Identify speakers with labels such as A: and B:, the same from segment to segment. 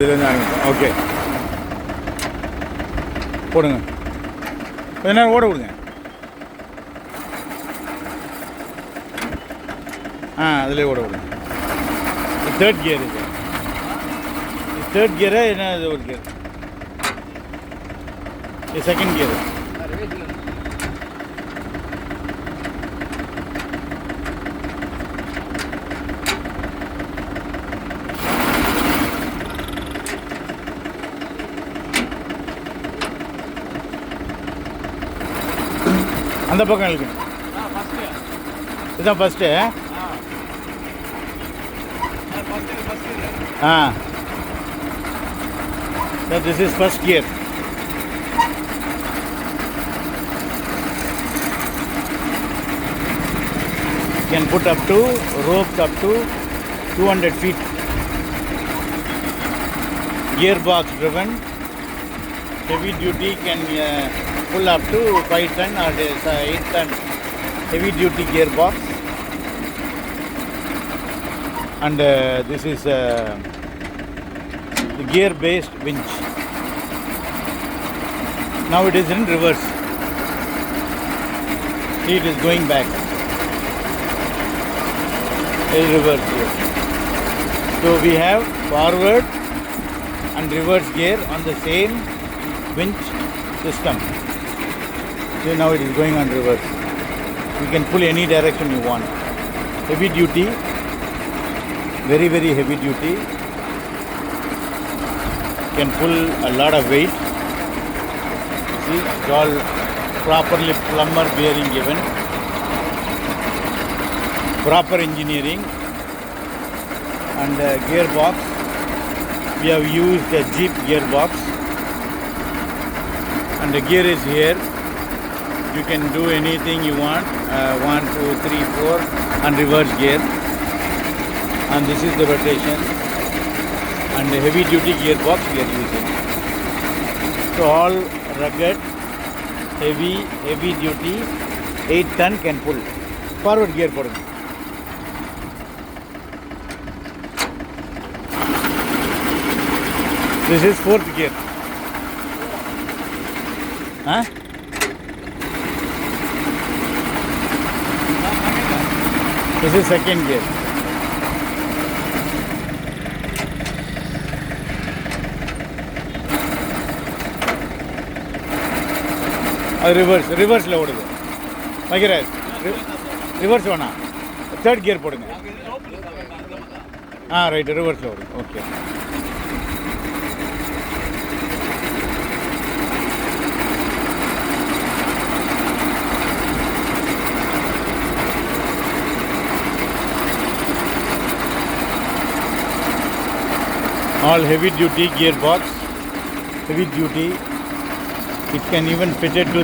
A: Okay போடுங்க, கொஞ்ச நேரம் ஓட விடுங்க. அதிலே ஓட விடுங்க. தேர்ட் கியர் இது, தேர்ட் கியரா என்ன? இது ஒரு கியர், இது செகண்ட் கியர். அந்த பக்கம் இருக்கு, இதுதான் first. This is first gear. You can put up to ropes up to 200 feet. Gearbox driven, heavy duty can pull up to 5 ton or 8 ton heavy duty gearbox. And this is the gear based winch. Now it is in reverse. See, it is going back. It is reverse gear. So we have forward and reverse gear on the same winch system. So now it is going on reverse. You can pull any direction you want. Heavy duty, very very heavy duty. You can pull a lot of weight. See, it's all properly plumber bearing given, proper engineering. And gearbox, we have used a Jeep gearbox, and the gear is here. You can do anything you want, 1, 2, 3, 4, and reverse gear. And this is the rotation, and the heavy duty gearbox we are using. So all rugged, heavy duty, 8 ton can pull. Forward gear போடுங்க. This is fourth gear. This is second gear. ரிவர்ஸில் ஓடுது. வைக்கிறேன், reverse வேணாம், third gear போடுங்க. Right, ரிவர்ஸில் ஓடுது. Okay. All heavy duty gearbox, heavy duty. It can even fit it to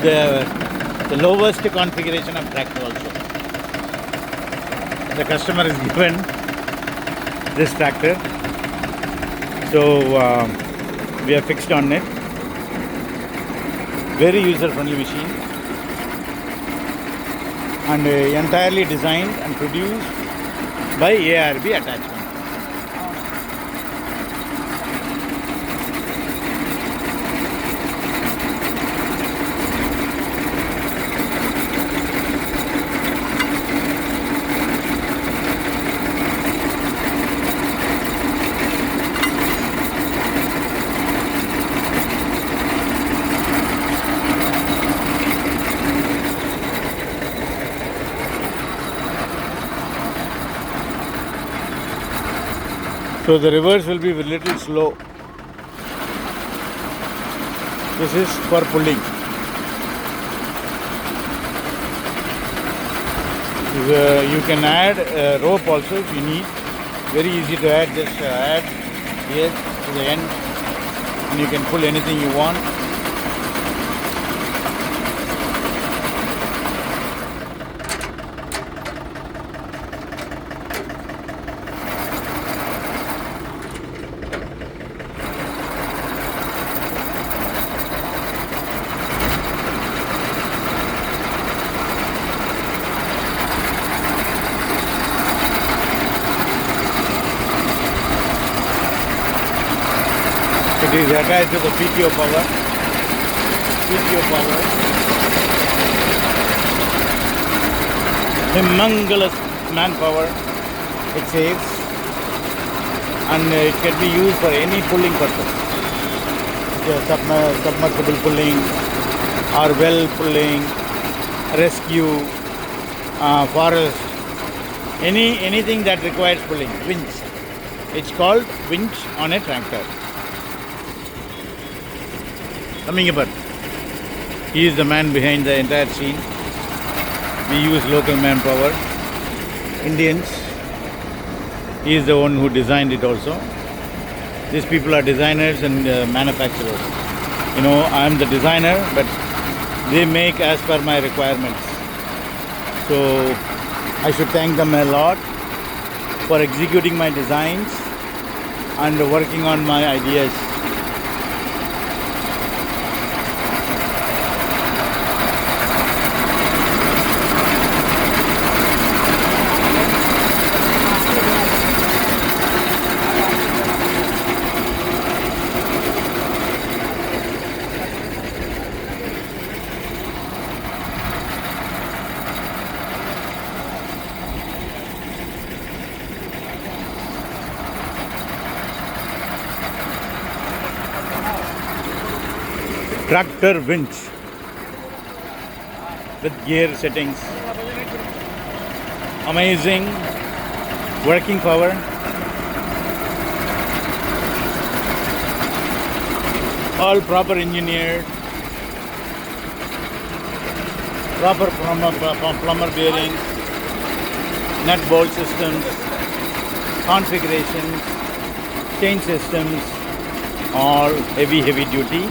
A: the lowest configuration of tractor also. The customer is given this tractor, so we are fixed on it. Very user friendly machine, and entirely designed and produced by ARB attachment. So the reverse will be a little slow. This is for pulling. You can add rope also if you need. Very easy to add. Just add here to the end, and you can pull anything you want. It is attached to the PTO power. PTO power. Humongous manpower it saves, and it can be used for any pulling purpose. Submersible pulling or well pulling, rescue, forest, anything that requires pulling. Winch. It's called winch on a tractor. Coming he is the man behind the entire scene. We use local manpower, Indians. He is the one who designed it also. These people are designers and manufacturers. You know, I am the designer, but they make as per my requirements. So I should thank them a lot for executing my designs and working on my ideas. Tractor winch with gear settings. Amazing working power. All proper engineered. Proper plumber bearings, nut bolt systems, configurations, chain systems, all heavy duty.